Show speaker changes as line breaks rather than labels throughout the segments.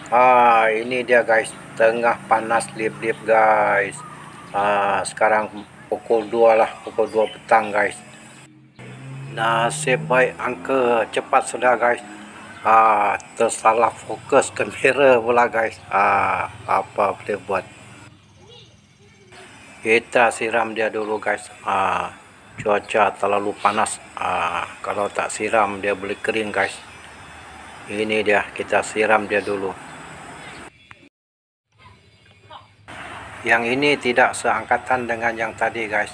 Ini dia guys, tengah panas lip-lip guys. Sekarang pukul 2 lah, pukul 2 petang guys. Nasib baik angka cepat sudah guys. Tersalah fokus kamera pula guys. Apa boleh buat. Kita siram dia dulu guys. Cuaca terlalu panas. Kalau tak siram dia boleh kering guys. Ini dia, kita siram dia dulu. Yang ini tidak seangkatan dengan yang tadi guys.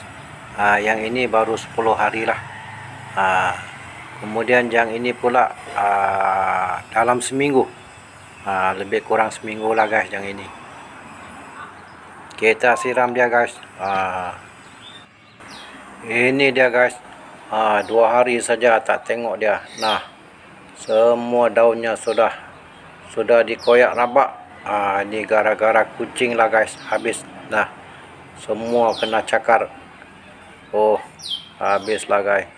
Yang ini baru 10 hari lah. Kemudian yang ini pula dalam seminggu. Lebih kurang seminggu lah guys yang ini. Kita siram dia guys. Ini dia guys. 2 hari saja tak tengok dia. Nah, semua daunnya sudah dikoyak rabak. Ini gara-gara kucing lah guys. Habis nah, semua kena cakar. Habis lah guys.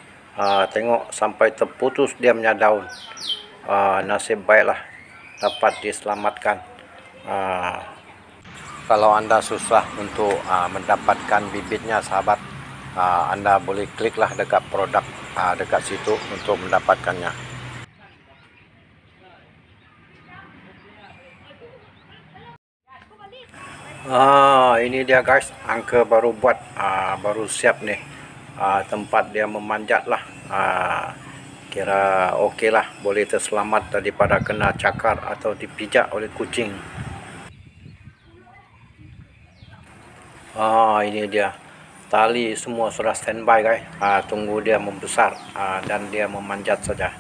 Tengok sampai terputus dia punya daun. Nasib baiklah dapat diselamatkan. Kalau anda susah untuk mendapatkan bibitnya sahabat, anda boleh kliklah dekat produk dekat situ untuk mendapatkannya. Ini dia guys, angka baru buat, baru siap nih. Tempat dia memanjat lah. Kira okey lah, boleh terselamat daripada kena cakar atau dipijak oleh kucing. Ini dia, tali semua sudah standby guys. Tunggu dia membesar dan dia memanjat saja.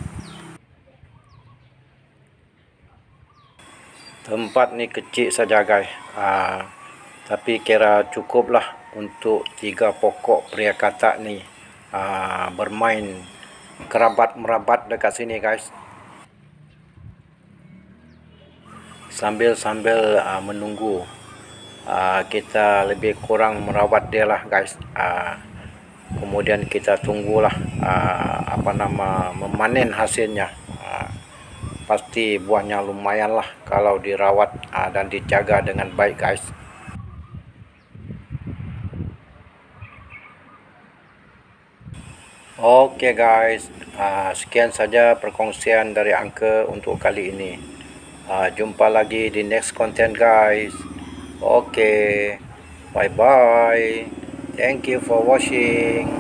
Tempat ni kecil saja guys, tapi kira cukup lah untuk 3 pokok pria katak ni bermain kerabat merabat dekat sini guys. Sambil menunggu kita lebih kurang merawat dia lah guys. Kemudian kita tunggulah memanen hasilnya. Pasti buahnya lumayan lah kalau dirawat dan dijaga dengan baik guys. Oke guys, sekian saja perkongsian dari Angka untuk kali ini. Jumpa lagi di next content guys. Oke, bye bye. Thank you for watching.